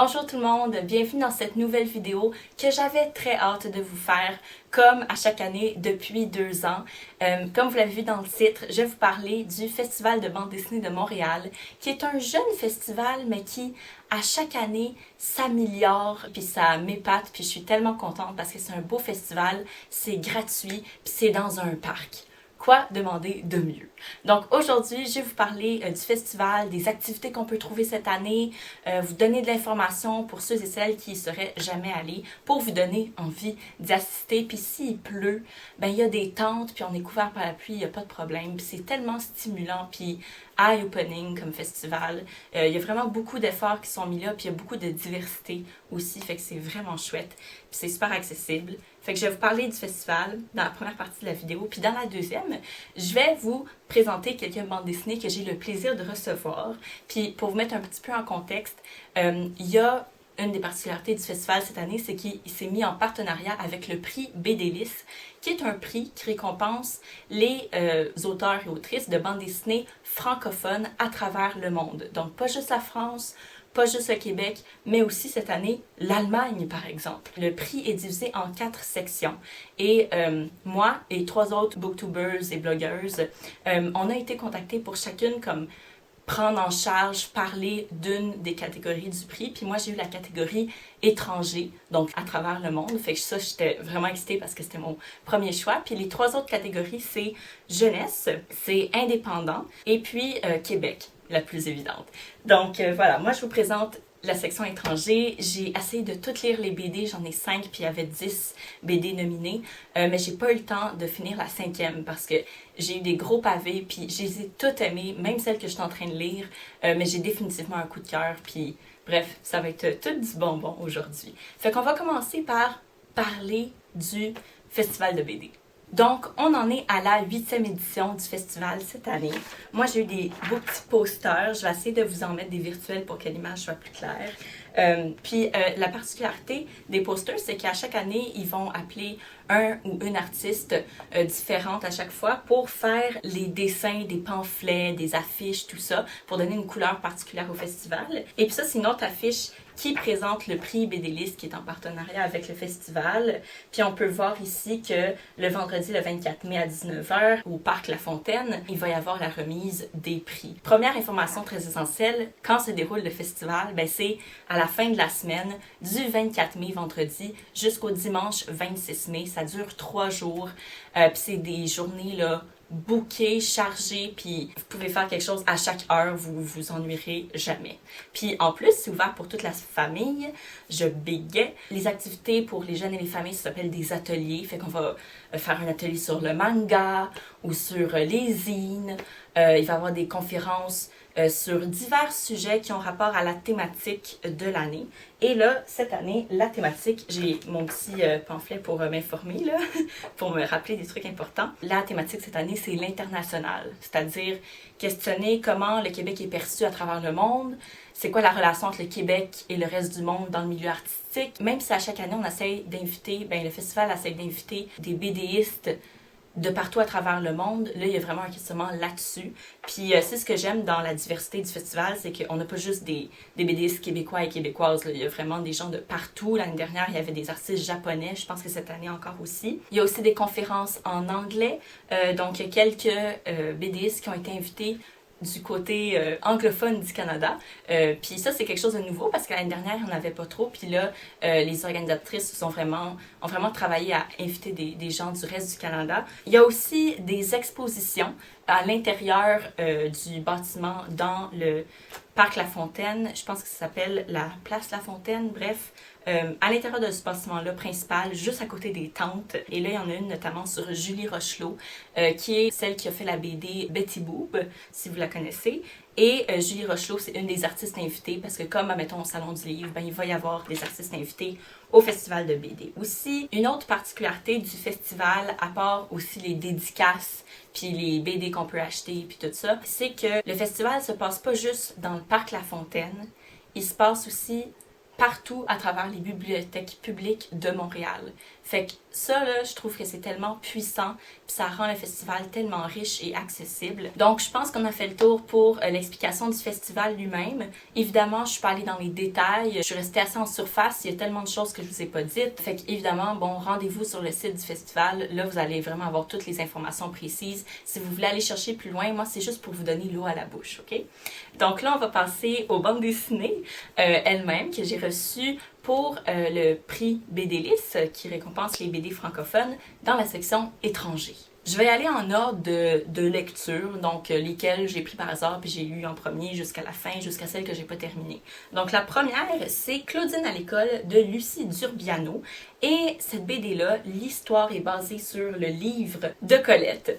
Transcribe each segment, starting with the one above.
Bonjour tout le monde, bienvenue dans cette nouvelle vidéo que j'avais très hâte de vous faire comme à chaque année depuis 2 ans. Comme vous l'avez vu dans le titre, je vais vous parler du Festival de bande dessinée de Montréal, qui est un jeune festival mais qui à chaque année s'améliore, puis ça m'épate, puis je suis tellement contente parce que c'est un beau festival, c'est gratuit, puis c'est dans un parc. Quoi demander de mieux? Donc aujourd'hui, je vais vous parler du festival, des activités qu'on peut trouver cette année, vous donner de l'information pour ceux et celles qui y seraient jamais allés, pour vous donner envie d'y assister. Puis s'il pleut, ben il y a des tentes, puis on est couvert par la pluie, il n'y a pas de problème. Puis c'est tellement stimulant, puis eye-opening comme festival. Il y a vraiment beaucoup d'efforts qui sont mis là, puis il y a beaucoup de diversité aussi, fait que c'est vraiment chouette. Puis c'est super accessible. Fait que je vais vous parler du festival dans la première partie de la vidéo. Puis dans la deuxième, je vais vous présenter quelques bandes dessinées que j'ai le plaisir de recevoir. Puis pour vous mettre un petit peu en contexte, il y a une des particularités du festival cette année, c'est qu'il s'est mis en partenariat avec le prix BDLIS, qui est un prix qui récompense les auteurs et autrices de bandes dessinées francophones à travers le monde. Donc pas juste la France, pas juste le Québec, mais aussi cette année l'Allemagne par exemple. Le prix est divisé en 4 sections et moi et 3 autres booktubers et blogueuses, on a été contactés pour chacune comme prendre en charge, parler d'une des catégories du prix. Puis moi, j'ai eu la catégorie étranger, donc à travers le monde. Fait que ça, j'étais vraiment excitée parce que c'était mon premier choix. Puis les 3 autres catégories, c'est jeunesse, c'est indépendant et puis Québec, la plus évidente. Donc voilà, moi je vous présente la section étranger. J'ai essayé de toutes lire les BD, j'en ai 5, puis il y avait 10 BD nominés, mais j'ai pas eu le temps de finir la 5e parce que j'ai eu des gros pavés, puis je les ai toutes aimées, même celles que je suis en train de lire, mais j'ai définitivement un coup de cœur, puis bref, ça va être tout du bonbon aujourd'hui. Fait qu'on va commencer par parler du Festival de BD. Donc, on en est à la 8e édition du festival cette année. Moi, j'ai eu des beaux petits posters. Je vais essayer de vous en mettre des virtuels pour que l'image soit plus claire. Puis, la particularité des posters, c'est qu'à chaque année, ils vont appeler un ou une artiste différente à chaque fois pour faire les dessins des pamphlets, des affiches, tout ça, pour donner une couleur particulière au festival. Et puis ça, c'est une autre affiche qui présente le prix BDLIS qui est en partenariat avec le festival. Puis on peut voir ici que le vendredi le 24 mai à 19h au Parc La Fontaine, il va y avoir la remise des prix. Première information très essentielle, quand se déroule le festival, ben c'est à la fin de la semaine, du 24 mai vendredi jusqu'au dimanche 26 mai. Ça dure 3 jours. Puis c'est des journées là booké, chargé, puis vous pouvez faire quelque chose à chaque heure, vous vous ennuierez jamais. Puis en plus, c'est ouvert pour toute la famille, je bégais. Les activités pour les jeunes et les familles, ça s'appelle des ateliers, fait qu'on va faire un atelier sur le manga ou sur les zines. Il va y avoir des conférences sur divers sujets qui ont rapport à la thématique de l'année. Et là, cette année, la thématique, j'ai mon petit pamphlet pour m'informer, là, pour me rappeler des trucs importants. La thématique cette année, c'est l'international, c'est-à-dire questionner comment le Québec est perçu à travers le monde, c'est quoi la relation entre le Québec et le reste du monde dans le milieu artistique. Même si à chaque année, on essaye d'inviter, ben le festival essaye d'inviter des BDistes de partout à travers le monde. Là, il y a vraiment un questionnement là-dessus. Puis c'est ce que j'aime dans la diversité du festival, c'est qu'on n'a pas juste des BDistes québécois et québécoises. Là. Il y a vraiment des gens de partout. L'année dernière, il y avait des artistes japonais. Je pense que cette année encore aussi. Il y a aussi des conférences en anglais. Donc, il y a quelques BDistes qui ont été invités du côté anglophone du Canada. Puis ça, c'est quelque chose de nouveau parce que l'année dernière, il n'y en avait pas trop. Puis là, les organisatrices ont vraiment travaillé à inviter des gens du reste du Canada. Il y a aussi des expositions à l'intérieur du bâtiment dans le Parc La Fontaine. Je pense que ça s'appelle la Place La Fontaine. Bref, à l'intérieur de ce bâtiment-là principal, juste à côté des tentes. Et là, il y en a une notamment sur Julie Rochelot, qui est celle qui a fait la BD Betty Boop, si vous la connaissez. Et Julie Rochelot, c'est une des artistes invitées parce que comme, mettons, au Salon du Livre, ben, il va y avoir des artistes invités au Festival de BD. Aussi, une autre particularité du festival, à part aussi les dédicaces, puis les BD qu'on peut acheter, puis tout ça, c'est que le festival se passe pas juste dans le Parc La Fontaine, il se passe aussi partout à travers les bibliothèques publiques de Montréal. Fait que Ça, là, je trouve que c'est tellement puissant, puis ça rend le festival tellement riche et accessible. Donc, je pense qu'on a fait le tour pour l'explication du festival lui-même. Évidemment, je suis pas allée dans les détails, je suis restée assez en surface, il y a tellement de choses que je vous ai pas dites. Fait qu'évidemment, bon, rendez-vous sur le site du festival. Là, vous allez vraiment avoir toutes les informations précises. Si vous voulez aller chercher plus loin, moi, c'est juste pour vous donner l'eau à la bouche, OK? Donc là, on va passer aux bandes dessinées elles-mêmes que j'ai reçues pour le prix BDLIS qui récompense les BD francophones dans la section étrangers. Je vais aller en ordre de lecture, donc lesquelles j'ai pris par hasard puis j'ai lu en premier jusqu'à la fin, jusqu'à celle que j'ai pas terminée. Donc la première, c'est Claudine à l'école de Lucie Durbiano. Et cette BD-là, l'histoire est basée sur le livre de Colette.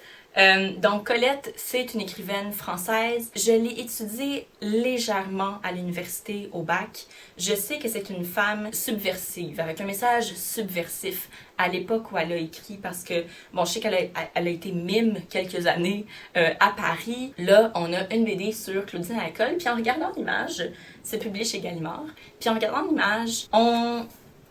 Donc Colette, c'est une écrivaine française. Je l'ai étudiée légèrement à l'université au bac. Je sais que c'est une femme subversive, avec un message subversif à l'époque où elle a écrit, parce que, bon, je sais qu'elle a été mime quelques années à Paris. Là, on a une BD sur Claudine à l'école, puis en regardant l'image, c'est publié chez Gallimard, puis en regardant l'image, on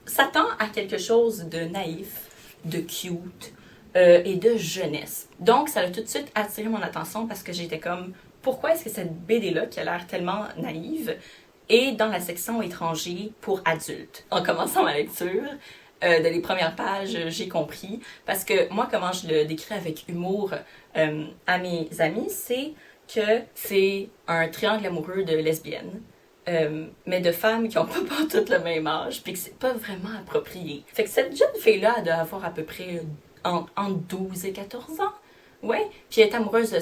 s'attend à quelque chose de naïf, de cute, et de jeunesse. Donc, ça a tout de suite attiré mon attention parce que j'étais comme, pourquoi est-ce que cette BD-là, qui a l'air tellement naïve, est dans la section étrangers pour adultes? En commençant ma lecture, de les premières pages, j'ai compris. Parce que moi, comment je le décris avec humour à mes amis, c'est que c'est un triangle amoureux de lesbiennes. Mais de femmes qui n'ont pas tout le même âge, puis que c'est pas vraiment approprié. Fait que cette jeune fille-là, elle doit avoir à peu près entre 12 et 14 ans. Ouais. Puis elle est amoureuse de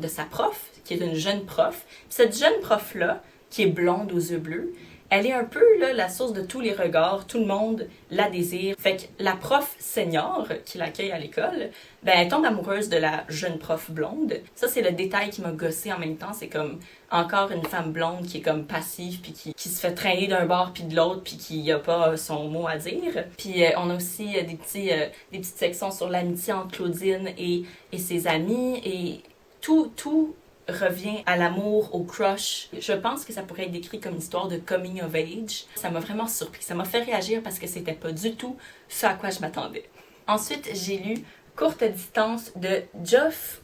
sa prof, qui est une jeune prof. Puis cette jeune prof-là, qui est blonde aux yeux bleus, elle est un peu là, la source de tous les regards, tout le monde la désire. Fait que la prof senior qui l'accueille à l'école, ben elle tombe amoureuse de la jeune prof blonde. Ça, c'est le détail qui m'a gossé en même temps. C'est comme encore une femme blonde qui est comme passive, puis qui se fait traîner d'un bord puis de l'autre, puis qui a pas son mot à dire. Puis on a aussi des petites sections sur l'amitié entre Claudine et ses amis, et tout revient à l'amour, au crush. Je pense que ça pourrait être décrit comme une histoire de coming of age. Ça m'a vraiment surpris. Ça m'a fait réagir parce que c'était pas du tout ce à quoi je m'attendais. Ensuite, j'ai lu Courte distance de Geoff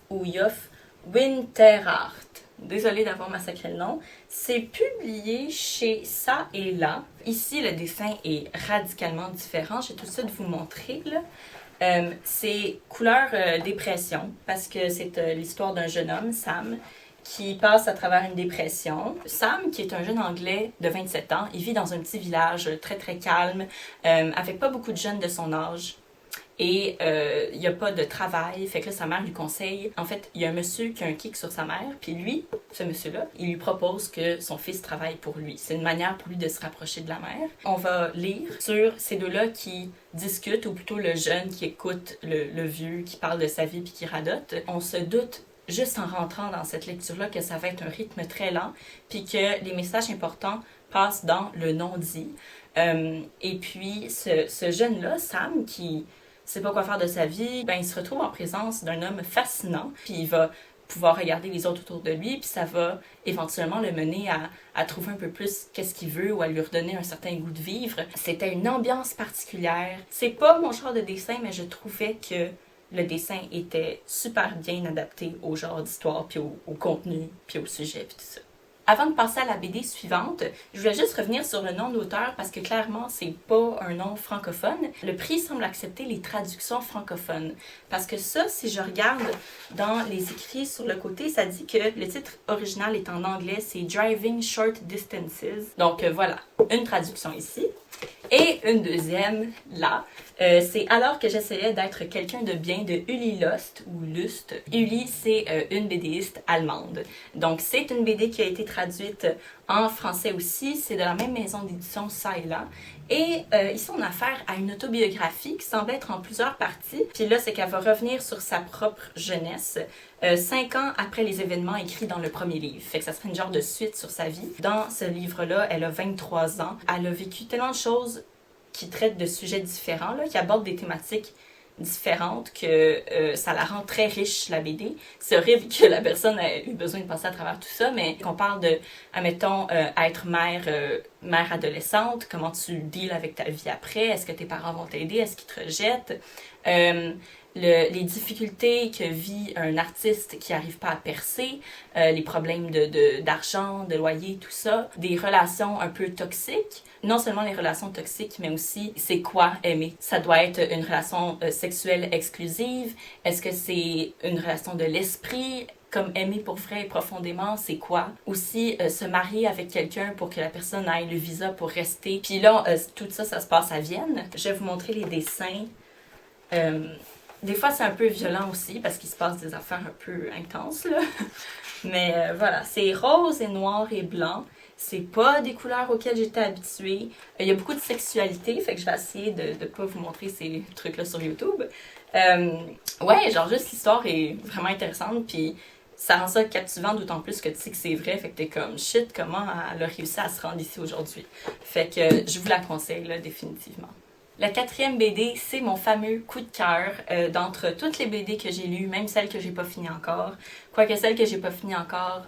Winterhart. Désolée d'avoir massacré le nom. C'est publié chez Ça et Là. Ici, le dessin est radicalement différent. Je vais tout de suite vous montrer, là. C'est couleur dépression, parce que c'est l'histoire d'un jeune homme, Sam, qui passe à travers une dépression. Sam, qui est un jeune Anglais de 27 ans, il vit dans un petit village très très calme, avec pas beaucoup de jeunes de son âge. Et il n'y a pas de travail, fait que là, sa mère lui conseille. En fait, il y a un monsieur qui a un kick sur sa mère, puis lui, ce monsieur-là, il lui propose que son fils travaille pour lui. C'est une manière pour lui de se rapprocher de la mère. On va lire sur ces deux-là qui discutent, ou plutôt le jeune qui écoute le vieux qui parle de sa vie puis qui radote. On se doute juste en rentrant dans cette lecture-là que ça va être un rythme très lent, puis que les messages importants passent dans le non-dit. Et puis, ce jeune-là, Sam, qui sait pas quoi faire de sa vie, ben il se retrouve en présence d'un homme fascinant, puis il va pouvoir regarder les autres autour de lui, puis ça va éventuellement le mener à trouver un peu plus qu'est-ce qu'il veut, ou à lui redonner un certain goût de vivre. C'était une ambiance particulière. C'est pas mon genre de dessin, mais je trouvais que le dessin était super bien adapté au genre d'histoire, puis au contenu, puis au sujet, puis tout ça. Avant de passer à la BD suivante, je voulais juste revenir sur le nom d'auteur parce que clairement, c'est pas un nom francophone. Le prix semble accepter les traductions francophones. Parce que ça, si je regarde dans les écrits sur le côté, ça dit que le titre original est en anglais, c'est Driving Short Distances. Donc voilà, une traduction ici. Et une deuxième, là, c'est Alors que j'essayais d'être quelqu'un de bien de Uli Lust, ou Lust. Uli, c'est une BDiste allemande. Donc, c'est une BD qui a été traduite en français aussi. C'est de la même maison d'édition, Ça et Là. Et ici, on a affaire à une autobiographie qui semble être en plusieurs parties. Puis là, c'est qu'elle va revenir sur sa propre jeunesse, 5 ans après les événements écrits dans le premier livre. Fait que ça serait une genre de suite sur sa vie. Dans ce livre-là, elle a 23 ans. Elle a vécu tellement de choses qui traitent de sujets différents, là, qui abordent des thématiques différentes, que ça la rend très riche, la BD. C'est horrible que la personne ait eu besoin de passer à travers tout ça, mais qu'on parle de, admettons, être mère mère adolescente, comment tu deals avec ta vie après, est-ce que tes parents vont t'aider, est-ce qu'ils te rejettent, les difficultés que vit un artiste qui n'arrive pas à percer, les problèmes d'argent, de loyer, tout ça, des relations un peu toxiques. Non seulement les relations toxiques, mais aussi c'est quoi aimer. Ça doit être une relation sexuelle exclusive. Est-ce que c'est une relation de l'esprit? Comme aimer pour vrai et profondément, c'est quoi? Aussi, se marier avec quelqu'un pour que la personne ait le visa pour rester. Puis là, tout ça, ça se passe à Vienne. Je vais vous montrer les dessins. Des fois, c'est un peu violent aussi parce qu'il se passe des affaires un peu intenses, là. Mais voilà, c'est rose et noir et blanc. C'est pas des couleurs auxquelles j'étais habituée. Il y a beaucoup de sexualité, fait que je vais essayer de pas vous montrer ces trucs-là sur YouTube. Ouais, genre juste l'histoire est vraiment intéressante, puis ça rend ça captivant d'autant plus que tu sais que c'est vrai, fait que t'es comme shit, comment elle a réussi à se rendre ici aujourd'hui. Fait que je vous la conseille là, définitivement. La 4e BD, c'est mon fameux coup de cœur d'entre toutes les BD que j'ai lues, même celles que j'ai pas finies encore. Quoique celles que j'ai pas finies encore,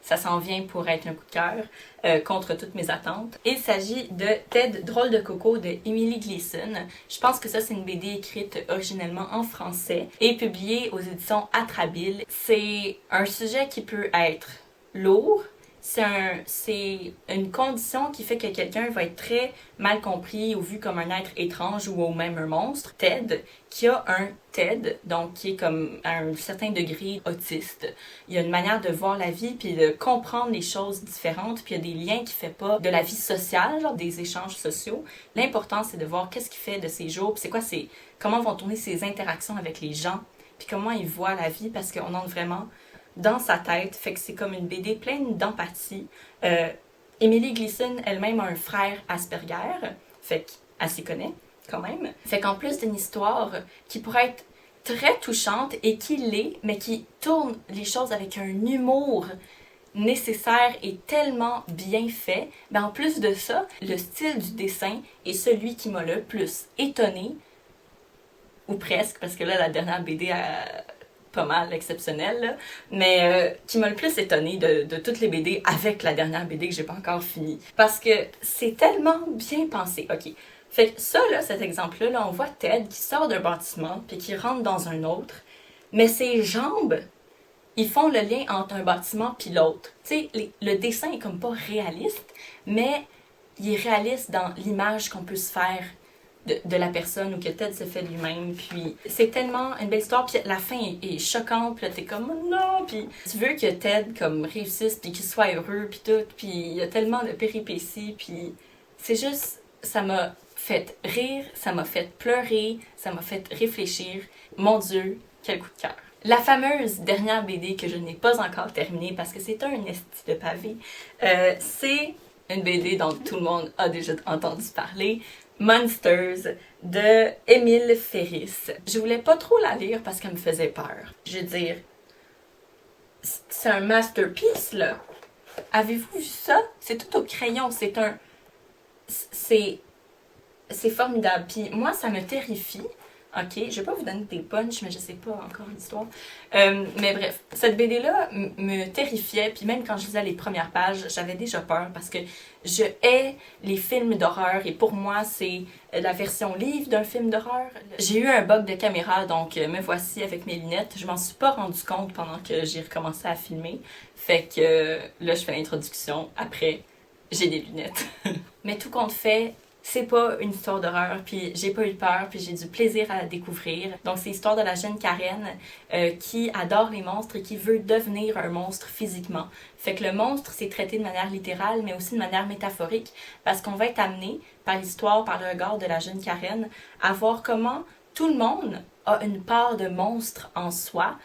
ça s'en vient pour être un coup de cœur contre toutes mes attentes. Il s'agit de Ted, drôle de coco de Emily Gleason. Je pense que ça, c'est une BD écrite originellement en français et publiée aux éditions Atrabile. C'est un sujet qui peut être lourd. C'est une condition qui fait que quelqu'un va être très mal compris ou vu comme un être étrange ou même un monstre. Ted, qui a un TED, donc qui est comme à un certain degré autiste. Il y a une manière de voir la vie puis de comprendre les choses différentes, puis il y a des liens qu'il fait pas de la vie sociale, genre des échanges sociaux. L'important, c'est de voir qu'est-ce qu'il fait de ses jours, puis comment vont tourner ses interactions avec les gens, puis comment il voit la vie, parce qu'on entre vraiment dans sa tête, fait que c'est comme une BD pleine d'empathie. Emily Gleason elle-même a un frère Asperger, fait qu'elle s'y connaît quand même. Fait qu'en plus d'une histoire qui pourrait être très touchante et qui l'est, mais qui tourne les choses avec un humour nécessaire et tellement bien fait, ben en plus de ça, le style du dessin est celui qui m'a le plus étonnée, ou presque, parce que là, la dernière BD a pas mal exceptionnelle, là, mais qui m'a le plus étonnée de toutes les BD avec la dernière BD que j'ai pas encore finie. Parce que c'est tellement bien pensé. Ok. Fait que ça, là, cet exemple-là, là, on voit Ted qui sort d'un bâtiment puis qui rentre dans un autre, mais ses jambes, ils font le lien entre un bâtiment puis l'autre. Tu sais, le dessin est comme pas réaliste, mais il est réaliste dans l'image qu'on peut se faire de la personne ou que Ted se fait lui-même. Puis c'est tellement une belle histoire, puis la fin est choquante, puis là t'es comme oh non, puis tu veux que Ted comme réussisse puis qu'il soit heureux puis tout, puis il y a tellement de péripéties, puis c'est juste, ça m'a fait rire, ça m'a fait pleurer, ça m'a fait réfléchir. Mon Dieu, quel coup de cœur. La fameuse dernière BD que je n'ai pas encore terminée parce que c'est un esti de pavé, c'est une BD dont tout le monde a déjà entendu parler, Monsters de Émile Ferris. Je voulais pas trop la lire parce qu'elle me faisait peur. Je veux dire, c'est un masterpiece là. Avez-vous vu ça? C'est tout au crayon, c'est formidable. Puis moi, ça me terrifie. Ok, je vais pas vous donner des punchs, mais je sais pas encore l'histoire. Mais bref, cette BD-là me terrifiait, puis même quand je lisais les premières pages, j'avais déjà peur parce que je hais les films d'horreur et pour moi, c'est la version livre d'un film d'horreur. J'ai eu un bug de caméra, donc me voici avec mes lunettes. Je m'en suis pas rendu compte pendant que j'ai recommencé à filmer. Fait que là, je fais l'introduction. Après, j'ai des lunettes. Mais tout compte fait, c'est pas une histoire d'horreur, puis j'ai pas eu peur, puis j'ai du plaisir à la découvrir. Donc c'est l'histoire de la jeune Karen qui adore les monstres et qui veut devenir un monstre physiquement. Fait que le monstre, c'est traité de manière littérale, mais aussi de manière métaphorique, parce qu'on va être amené par l'histoire, par le regard de la jeune Karen, à voir comment tout le monde a une part de monstre en soi,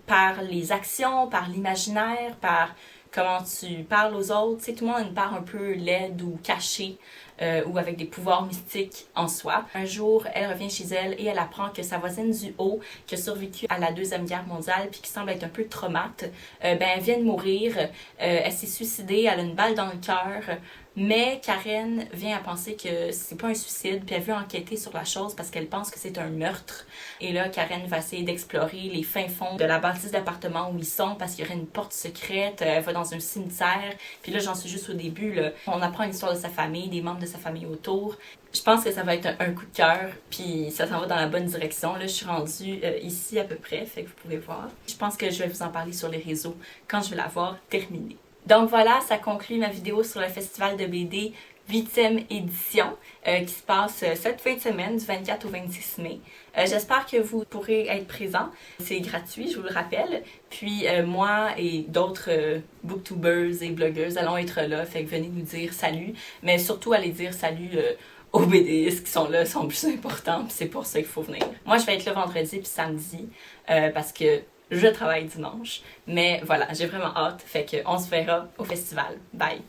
par les actions, par l'imaginaire, par comment tu parles aux autres. Tu sais, tout le monde a une part un peu laide ou cachée ou avec des pouvoirs mystiques en soi. Un jour, elle revient chez elle et elle apprend que sa voisine du haut, qui a survécu à la Deuxième Guerre mondiale puis qui semble être un peu traumate, elle vient de mourir. Elle s'est suicidée, elle a une balle dans le cœur, mais Karen vient à penser que c'est pas un suicide, puis elle veut enquêter sur la chose parce qu'elle pense que c'est un meurtre. Et là, Karen va essayer d'explorer les fins fonds de la bâtisse d'appartement où ils sont parce qu'il y aurait une porte secrète. Elle va dans un cimetière, puis là, j'en suis juste au début, là. On apprend l'histoire de sa famille, des membres de sa famille autour. Je pense que ça va être un coup de cœur, puis ça s'en va dans la bonne direction. Là, je suis rendue ici à peu près, fait que vous pouvez voir. Je pense que je vais vous en parler sur les réseaux quand je vais l'avoir terminée. Donc voilà, ça conclut ma vidéo sur le Festival de BD 8e édition qui se passe cette fin de semaine du 24 au 26 mai. J'espère que vous pourrez être présents. C'est gratuit, je vous le rappelle. Puis moi et d'autres booktubers et blogueuses allons être là, fait que venez nous dire salut. Mais surtout allez dire salut aux BDistes qui sont là, sont plus importants, puis c'est pour ça qu'il faut venir. Moi, je vais être là vendredi puis samedi parce que je travaille dimanche. Mais voilà, j'ai vraiment hâte, fait qu'on se verra au festival. Bye!